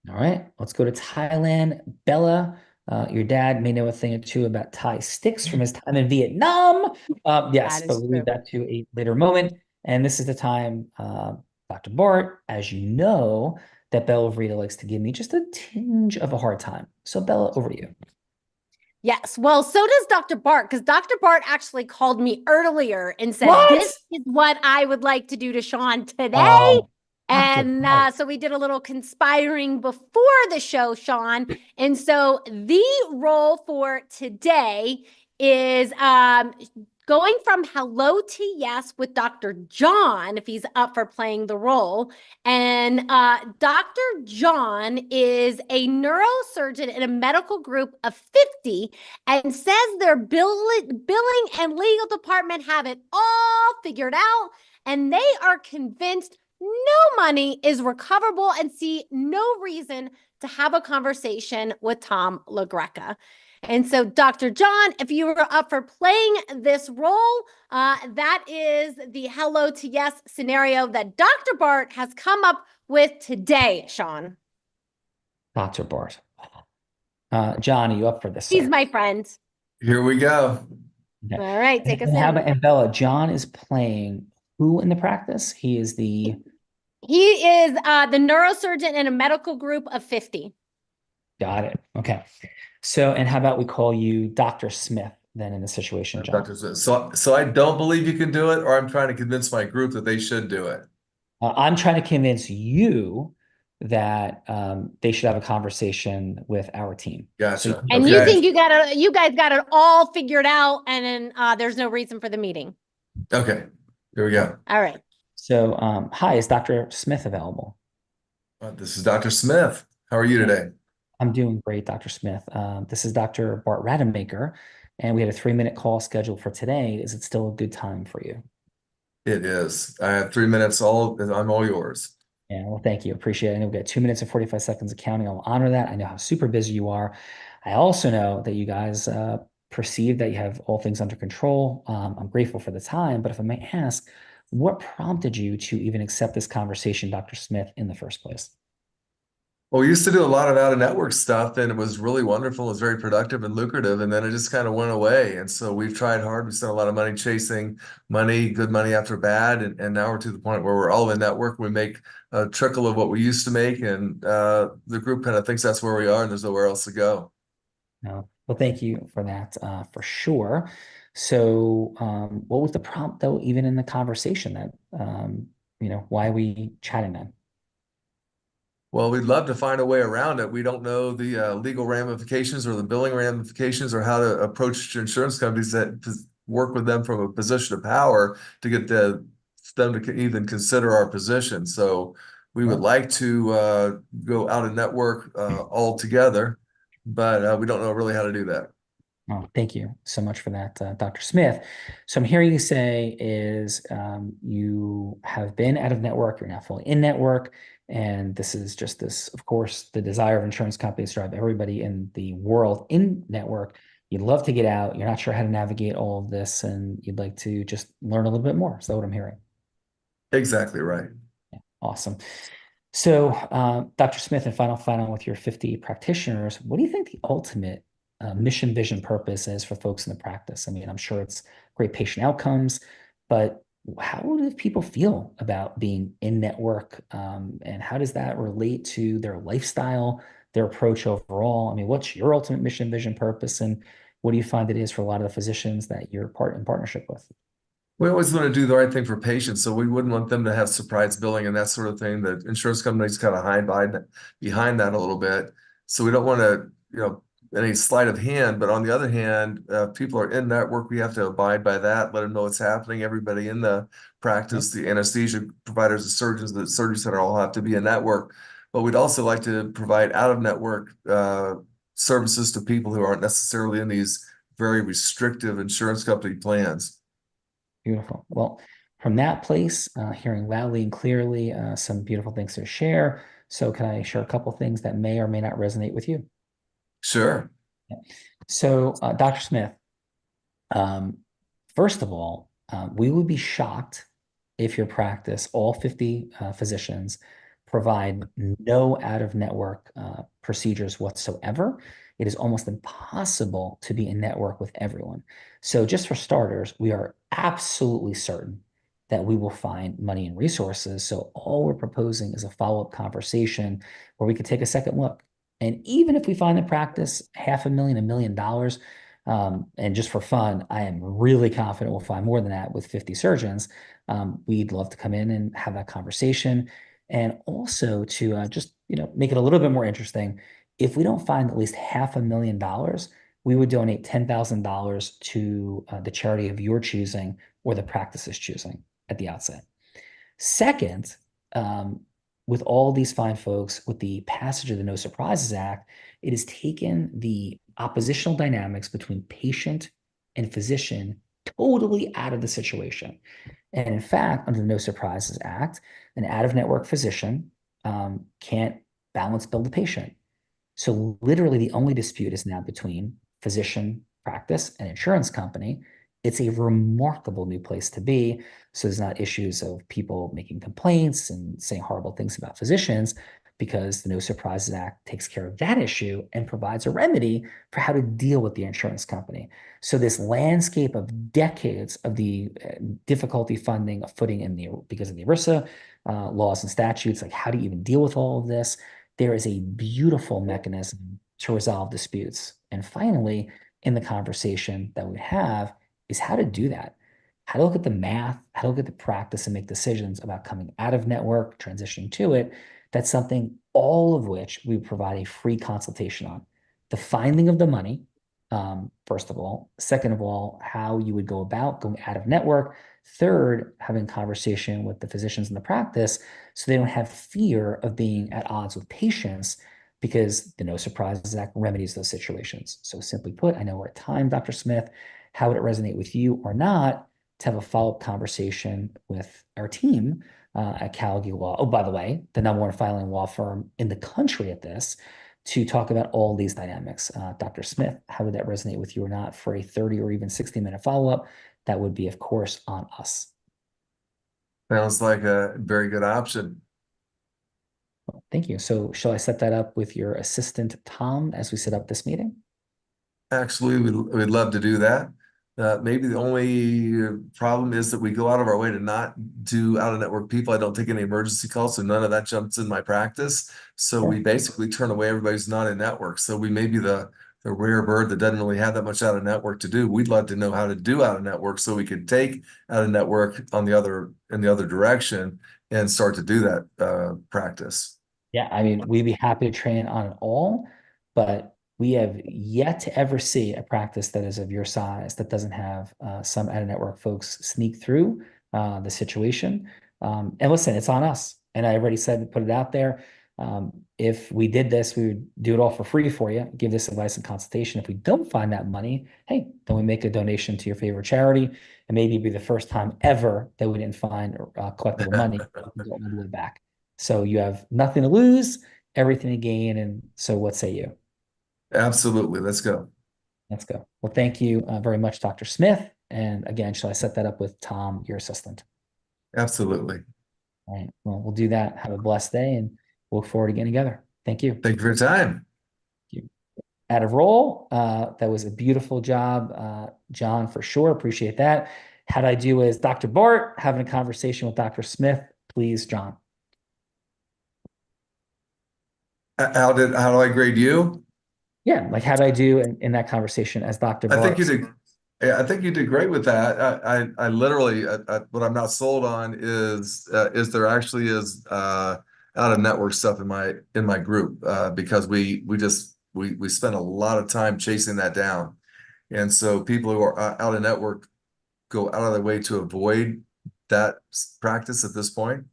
Speaker 15: All right, let's go to Thailand. Bella, your dad may know a thing or two about Thai sticks from his time in Vietnam. Yes, but we'll leave that to a later moment. And this is the time, Dr. Bart, as you know, that Bella Rita likes to give me just a tinge of a hard time. So Bella, over to you.
Speaker 14: Yes, well, so does Dr. Bart, because Dr. Bart actually called me earlier and said, this is what I would like to do to Sean today. And so we did a little conspiring before the show, Sean. And so the role for today is going from hello to yes with Dr. John, if he's up for playing the role. And Dr. John is a neurosurgeon in a medical group of 50 and says their billing and legal department have it all figured out. And they are convinced no money is recoverable and see no reason to have a conversation with Tom LaGreca. And so, Dr. John, if you were up for playing this role, that is the hello to yes scenario that Dr. Bart has come up with today, Sean.
Speaker 15: Dr. Bart. John, are you up for this?
Speaker 14: He's
Speaker 15: sir?
Speaker 14: my friend.
Speaker 16: Here we go.
Speaker 15: Okay.
Speaker 14: All right, take us
Speaker 15: And how
Speaker 14: in.
Speaker 15: about, and Bella, John is playing who in the practice? He is the,
Speaker 14: He is the neurosurgeon in a medical group of 50.
Speaker 15: got it. Okay. So, and how about we call you Dr. Smith then in the situation, John?
Speaker 16: Dr. Smith. So I don't believe you can do it, or I'm trying to convince my group that they should do it.
Speaker 15: I'm trying to convince you that they should have a conversation with our team.
Speaker 16: Gotcha.
Speaker 14: And you think you guys got it all figured out, and then there's no reason for the meeting.
Speaker 16: Okay. Here we go.
Speaker 14: All right.
Speaker 15: So, hi, is Dr. Smith available?
Speaker 16: This is Dr. Smith. How are you today?
Speaker 15: I'm doing great, Dr. Smith. This is Dr. Bart Rademacher, and we had a 3-minute call scheduled for today. Is it still a good time for you?
Speaker 16: It is. I have 3 minutes. I'm all yours.
Speaker 15: Yeah, well, thank you. Appreciate it. I know we've got 2 minutes and 45 seconds of counting. I'll honor that. I know how super busy you are. I also know that you guys perceive that you have all things under control. I'm grateful for the time, but if I may ask, what prompted you to even accept this conversation, Dr. Smith, in the first place?
Speaker 16: Well, we used to do a lot of out-of-network stuff, and it was really wonderful. It was very productive and lucrative, and then it just kind of went away. And so we've tried hard. We spent a lot of money chasing money, good money after bad, and now we're to the point where we're all in network. We make a trickle of what we used to make, and the group kind of thinks that's where we are, and there's nowhere else to go.
Speaker 15: No. Well, thank you for that, for sure. So, what was the prompt, though, even in the conversation that, why are we chatting then?
Speaker 16: Well, we'd love to find a way around it. We don't know the legal ramifications or the billing ramifications or how to approach insurance companies that work with them from a position of power to get them to even consider our position. So we would like to go out of network altogether, but we don't know really how to do that.
Speaker 15: Oh, thank you so much for that, Dr. Smith. So I'm hearing you say is you have been out of network, you're now fully in network, and this is just this, of course, the desire of insurance companies to drive everybody in the world in network. You'd love to get out, you're not sure how to navigate all of this, and you'd like to just learn a little bit more. Is that what I'm hearing?
Speaker 16: Exactly right.
Speaker 15: Yeah, awesome. So, Dr. Smith, and final with your 50 practitioners, what do you think the ultimate mission, vision, purpose is for folks in the practice? I mean, I'm sure it's great patient outcomes, but how do people feel about being in network? And how does that relate to their lifestyle, their approach overall? I mean, what's your ultimate mission, vision, purpose? And what do you find it is for a lot of the physicians that you're in partnership with?
Speaker 16: We always want to do the right thing for patients, so we wouldn't want them to have surprise billing and that sort of thing. That insurance companies kind of hide behind that a little bit. So we don't want to, any sleight of hand, but on the other hand, people are in network. We have to abide by that, let them know what's happening. Everybody in the practice, the anesthesia providers, the surgeons, the surgery center all have to be in network. But we'd also like to provide out-of-network services to people who aren't necessarily in these very restrictive insurance company plans.
Speaker 15: Beautiful. Well, from that place, hearing loudly and clearly some beautiful things to share. So can I share a couple things that may or may not resonate with you?
Speaker 16: Sure.
Speaker 15: So, Dr. Smith, first of all, we would be shocked if your practice, all 50 physicians, provide no out-of-network procedures whatsoever. It is almost impossible to be in network with everyone. So just for starters, we are absolutely certain that we will find money and resources. So all we're proposing is a follow-up conversation where we could take a second look. And even if we find the practice $500,000, $1 million, and just for fun, I am really confident we'll find more than that with 50 surgeons. We'd love to come in and have that conversation. And also to just make it a little bit more interesting, if we don't find at least $500,000, we would donate $10,000 to the charity of your choosing or the practice's choosing at the outset. Second, with all these fine folks, with the passage of the No Surprises Act, it has taken the oppositional dynamics between patient and physician totally out of the situation. And in fact, under the No Surprises Act, an out-of-network physician can't balance bill the patient. So literally the only dispute is now between physician practice and insurance company. it's a remarkable new place to be. So there's not issues of people making complaints and saying horrible things about physicians, because the No Surprises Act takes care of that issue and provides a remedy for how to deal with the insurance company. So this landscape of decades of the difficulty funding, footing in the because of the ERISA laws and statutes, like how do you even deal with all of this? There is a beautiful mechanism to resolve disputes. And finally, in the conversation that we have is how to do that. How to look at the math, how to look at the practice and make decisions about coming out of network, transitioning to it. That's something, all of which we provide a free consultation on. The finding of the money, first of all. Second of all, how you would go about going out of network. Third, having conversation with the physicians in the practice so they don't have fear of being at odds with patients, because the No Surprises Act remedies those situations. So simply put, I know we're at time, Dr. Smith. How would it resonate with you or not to have a follow-up conversation with our team at Callagy Law? Oh, by the way, the #1 filing law firm in the country at this, to talk about all these dynamics. Dr. Smith, how would that resonate with you or not for a 30 or even 60-minute follow-up? That would be, of course, on us.
Speaker 16: Sounds like a very good option.
Speaker 15: Well, thank you. So shall I set that up with your assistant, Tom, as we set up this meeting?
Speaker 16: Actually, we'd love to do that. Maybe the only problem is that we go out of our way to not do out-of-network people. I don't take any emergency calls, so none of that jumps in my practice. So we basically turn away everybody who's not in network. So we may be the rare bird that doesn't really have that much out-of-network to do. We'd love to know how to do out-of-network so we could take out-of-network in the other direction and start to do that practice.
Speaker 15: Yeah, I mean, we'd be happy to train on it all, but we have yet to ever see a practice that is of your size that doesn't have some out-of-network folks sneak through the situation. And listen, it's on us. And I already said, put it out there. If we did this, we would do it all for free for you, give this advice and consultation. If we don't find that money, hey, then we make a donation to your favorite charity. And maybe it'd be the first time ever that we didn't find collectible money all the way back. So you have nothing to lose, everything to gain. And so what say you?
Speaker 16: Absolutely. Let's go.
Speaker 15: Let's go. Well, thank you very much, Dr. Smith. And again, shall I set that up with Tom, your assistant?
Speaker 16: Absolutely.
Speaker 15: All right. Well, we'll do that. Have a blessed day and we'll look forward to getting together. Thank you.
Speaker 16: Thank you for your time.
Speaker 15: Thank you. Out of roll. That was a beautiful job, John, for sure. Appreciate that. How'd I do as Dr. Bart having a conversation with Dr. Smith? Please, John.
Speaker 16: How do I grade you?
Speaker 15: Yeah, like how did I do in that conversation as Dr. Bart?
Speaker 16: I think you did. Yeah, I think you did great with that. I literally, what I'm not sold on is there actually is out of network stuff in my group because we spend a lot of time chasing that down, and so people who are out of network go out of their way to avoid that practice at this point.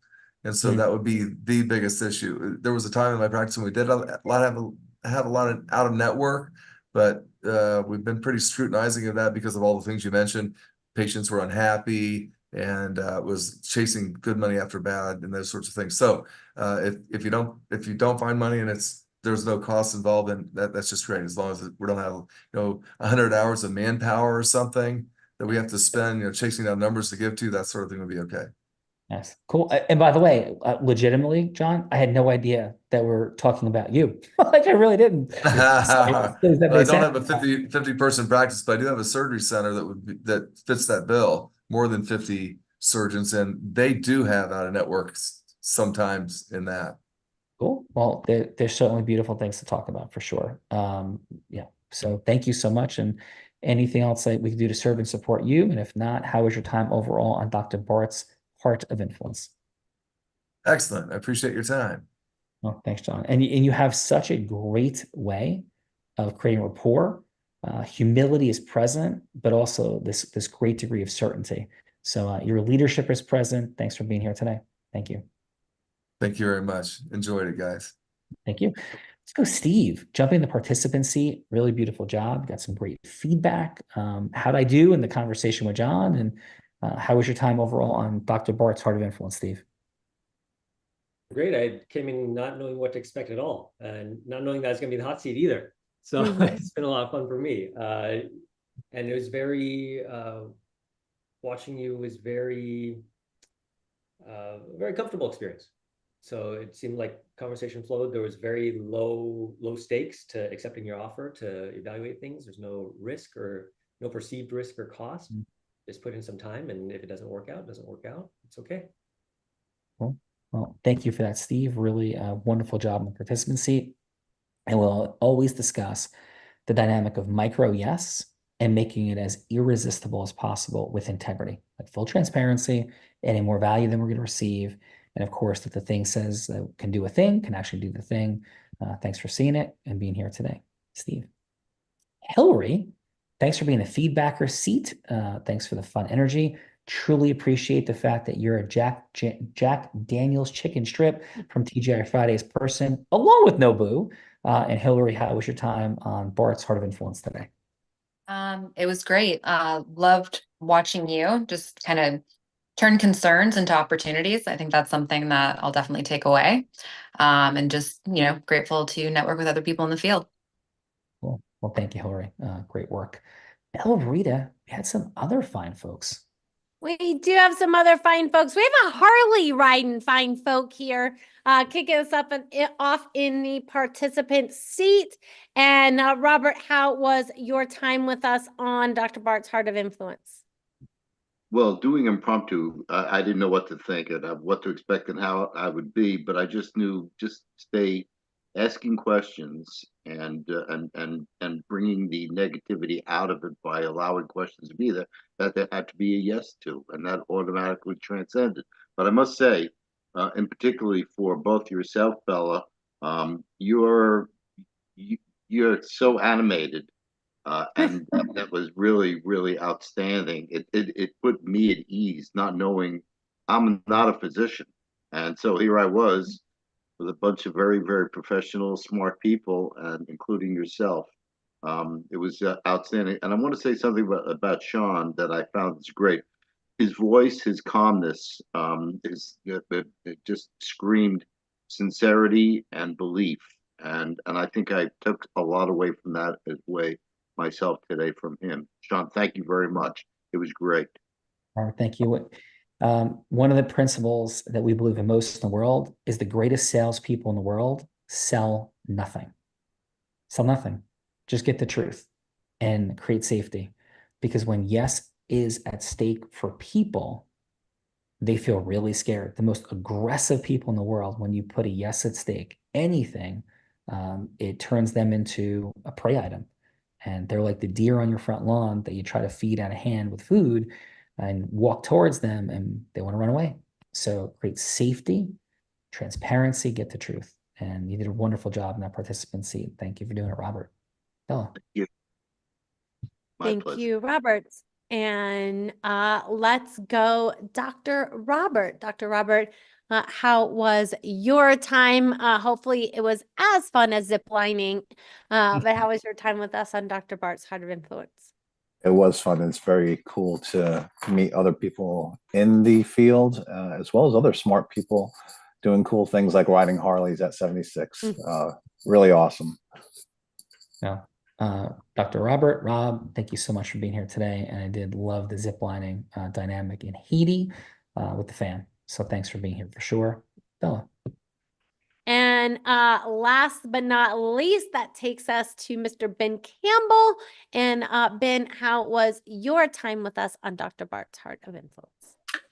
Speaker 16: And so that would be the biggest issue. There was a time in my practice when we did have a lot of out of network, but we've been pretty scrutinizing of that because of all the things you mentioned. Patients were unhappy and was chasing good money after bad and those sorts of things. So if you don't find money and there's no cost involved, then that's just great. As long as we don't have 100 hours of manpower or something that we have to spend chasing down numbers to give to, that sort of thing would be okay.
Speaker 15: Yes, cool. And by the way, legitimately, John, I had no idea that we're talking about you. Like I really didn't.
Speaker 16: I don't have a 50 person practice, but I do have a surgery center that fits that bill. More than 50 surgeons, and they do have out of networks sometimes in that.
Speaker 15: Cool. Well, there's certainly beautiful things to talk about for sure. Yeah. So thank you so much. And anything else that we can do to serve and support you? And if not, how was your time overall on Dr. Bart's Heart of Influence?
Speaker 16: Excellent. I appreciate your time.
Speaker 15: Well, thanks, John. And you have such a great way of creating rapport. Humility is present, but also this great degree of certainty. So your leadership is present. Thanks for being here today. Thank you.
Speaker 16: Thank you very much. Enjoyed it, guys.
Speaker 15: Thank you. Let's go, Steve. Jumping in the participant seat. Really beautiful job. Got some great feedback. How'd I do in the conversation with John? And how was your time overall on Dr. Bart's Heart of Influence, Steve?
Speaker 17: Great. I came in not knowing what to expect at all, and not knowing that it's going to be the hot seat either. So it's been a lot of fun for me. And it was very, watching you was very, very comfortable experience. So it seemed like conversation flowed. There was very low stakes to accepting your offer to evaluate things. There's no risk or no perceived risk or cost. Just put in some time, and if it doesn't work out, it doesn't work out. It's okay.
Speaker 15: Cool. Well, thank you for that, Steve. Really wonderful job in the participant seat. And we'll always discuss the dynamic of micro yes and making it as irresistible as possible with integrity, like full transparency, any more value than we're going to receive. And of course, that the thing says that can do a thing, can actually do the thing. Thanks for seeing it and being here today, Steve. Hillary, thanks for being a feedbacker seat. Thanks for the fun energy. Truly appreciate the fact that you're a Jack Daniel's chicken strip from TGI Fridays person, along with Nobu. And Hillary, how was your time on Bart's Heart of Influence today?
Speaker 20: It was great. Loved watching you just kind of turn concerns into opportunities. I think that's something that I'll definitely take away. And just, grateful to network with other people in the field.
Speaker 15: Cool. Well, thank you, Hillary. Great work. Elrita, we had some other fine folks.
Speaker 14: We do have some other fine folks. We have a Harley riding fine folk here, kicking us off in the participant seat. And Robert, how was your time with us on Dr. Bart's Heart of Influence?
Speaker 11: Well, doing impromptu, I didn't know what to think and what to expect and how I would be, but I just knew just stay asking questions and bringing the negativity out of it by allowing questions to be there that there had to be a yes to, and that automatically transcended. But I must say, and particularly for both yourself, Bella, you're so animated. And that was really, really outstanding. It put me at ease, not knowing I'm not a physician. And so here I was with a bunch of very, very professional, smart people, and including yourself. It was outstanding. And I want to say something about Sean that I found is great. His voice, his calmness, it just screamed sincerity and belief. And I think I took a lot away from that myself today from him. Sean, thank you very much. It was great.
Speaker 15: Thank you. One of the principles that we believe in most in the world is the greatest salespeople in the world sell nothing. Sell nothing. Just get the truth and create safety. Because when yes is at stake for people, they feel really scared. The most aggressive people in the world, when you put a yes at stake, anything, it turns them into a prey item. And they're like the deer on your front lawn that you try to feed out of hand with food and walk towards them, and they want to run away. So create safety, transparency, get the truth. And you did a wonderful job in that participant seat. Thank you for doing it, Robert. Bella.
Speaker 14: Thank you, Robert. And let's go, Dr. Robert. Dr. Robert, how was your time? Hopefully it was as fun as ziplining, but how was your time with us on Dr. Bart's Heart of Influence?
Speaker 18: It was fun. It's very cool to meet other people in the field, as well as other smart people doing cool things like riding Harleys at 76. Really awesome.
Speaker 15: Yeah. Dr. Rob, thank you so much for being here today. And I did love the ziplining dynamic in Haiti with the fam. So thanks for being here for sure. Bella.
Speaker 14: And last but not least, that takes us to Mr. Ben Campbell. And Ben, how was your time with us on Dr. Bart's Heart of Influence?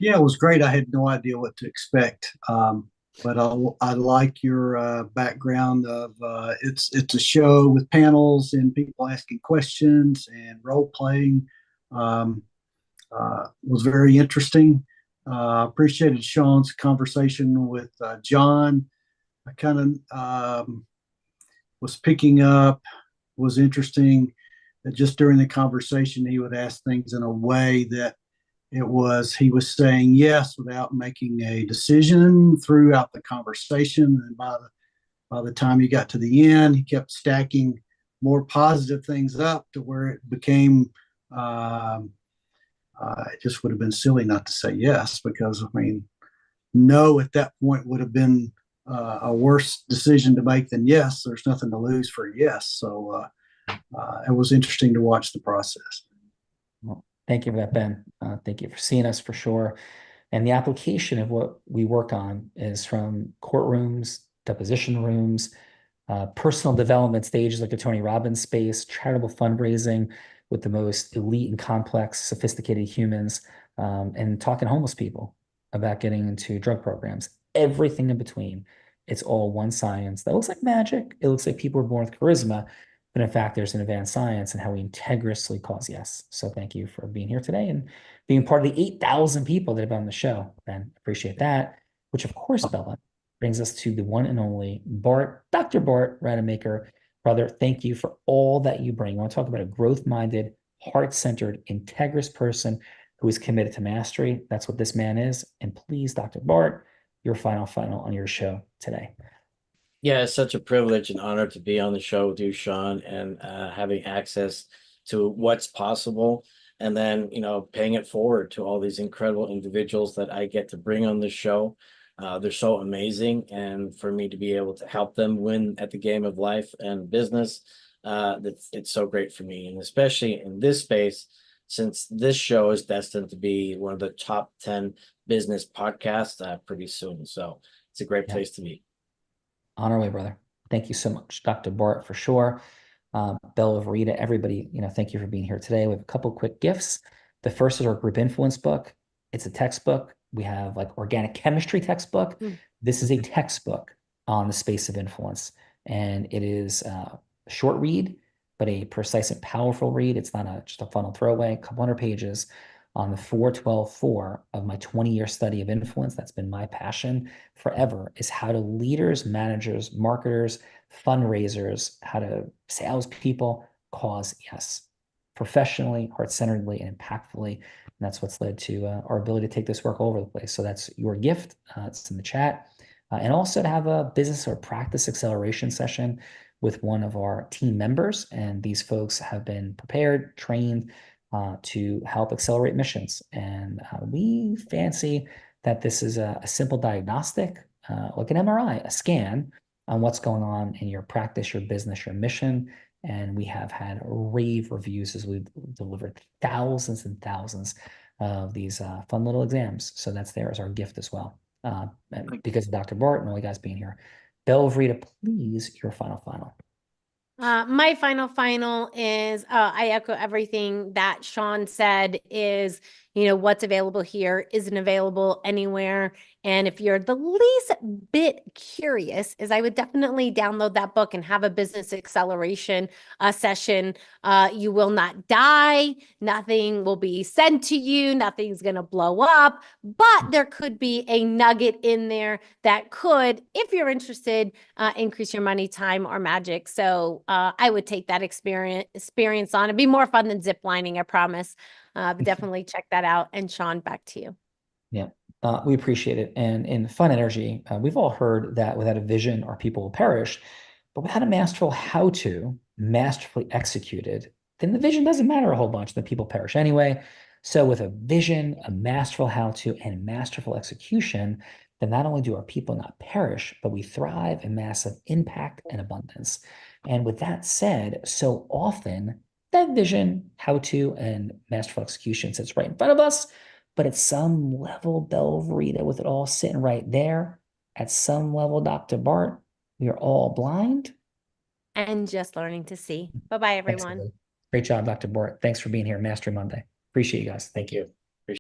Speaker 19: Yeah, it was great. I had no idea what to expect. But I like your background of it's a show with panels and people asking questions and role playing. Was very interesting. Appreciated Sean's conversation with John. I kind of was picking up, was interesting that just during the conversation, he would ask things in a way that he was saying yes without making a decision throughout the conversation. And by the time he got to the end, he kept stacking more positive things up to where it became, it just would have been silly not to say yes, because no at that point would have been a worse decision to make than yes. There's nothing to lose for a yes. So it was interesting to watch the process.
Speaker 15: Well, thank you for that, Ben. Thank you for seeing us for sure. And the application of what we work on is from courtrooms, deposition rooms, personal development stages like the Tony Robbins space, charitable fundraising with the most elite and complex, sophisticated humans, and talking to homeless people about getting into drug programs, everything in between. It's all one science that looks like magic. It looks like people are born with charisma, but in fact, there's an advanced science and how we integrally cause yes. So thank you for being here today and being part of the 8,000 people that have been on the show. Ben, appreciate that. Which of course, Bella, brings us to the one and only Bart, Dr. Bart Rademacher. Brother, thank you for all that you bring. I want to talk about a growth-minded, heart-centered, integrous person who is committed to mastery. That's what this man is. And please, Dr. Bart, your final on your show today.
Speaker 21: Yeah, it's such a privilege and honor to be on the show with you, Sean, and having access to what's possible. And then, paying it forward to all these incredible individuals that I get to bring on the show. They're so amazing. And for me to be able to help them win at the game of life and business, it's so great for me. And especially in this space, since this show is destined to be one of the top 10 business podcasts pretty soon. So it's a great place to be.
Speaker 15: On our way, brother. Thank you so much, Dr. Bart, for sure. Bella, Verita, everybody, thank you for being here today. We have a couple quick gifts. The first is our group influence book. It's a textbook. We have like organic chemistry textbook. This is a textbook on the space of influence. And it is a short read, but a precise and powerful read. It's not just a funnel throwaway, a couple hundred pages on the 4-12-4 of my 20-year study of influence. That's been my passion forever, is how do leaders, managers, marketers, fundraisers, how do salespeople cause yes, professionally, heart-centeredly, and impactfully. And that's what's led to our ability to take this work all over the place. So that's your gift. It's in the chat. And also to have a business or practice acceleration session with one of our team members. And these folks have been prepared, trained, to help accelerate missions. And we fancy that this is a simple diagnostic, like an MRI, a scan on what's going on in your practice, your business, your mission. And we have had rave reviews as we've delivered thousands and thousands of these fun little exams. So that's there as our gift as well. And because of Dr. Bart and all you guys being here. Bella, Verita, please, your final.
Speaker 14: My final is, I echo everything that Sean said is, what's available here isn't available anywhere. And if you're the least bit curious, is I would definitely download that book and have a business acceleration session. You will not die. Nothing will be sent to you. Nothing's going to blow up, but there could be a nugget in there that could, if you're interested, increase your money, time, or magic. So I would take that experience on. It'd be more fun than ziplining, I promise. But definitely check that out. And Sean, back to you.
Speaker 15: Yeah, we appreciate it. And in Fun Energy, we've all heard that without a vision, our people will perish. But without a masterful how to, masterfully executed, then the vision doesn't matter a whole bunch. The people perish anyway. So with a vision, a masterful how to, and masterful execution, then not only do our people not perish, but we thrive in massive impact and abundance. And with that said, so often that vision, how to, and masterful execution sits right in front of us, but at some level, Bella, Verita, with it all sitting right there, at some level, Dr. Bart, we are all blind.
Speaker 14: And just learning to see. Bye-bye, everyone.
Speaker 15: Excellent. Great job, Dr. Bart. Thanks for being here, Mastery Monday. Appreciate you guys. Thank you.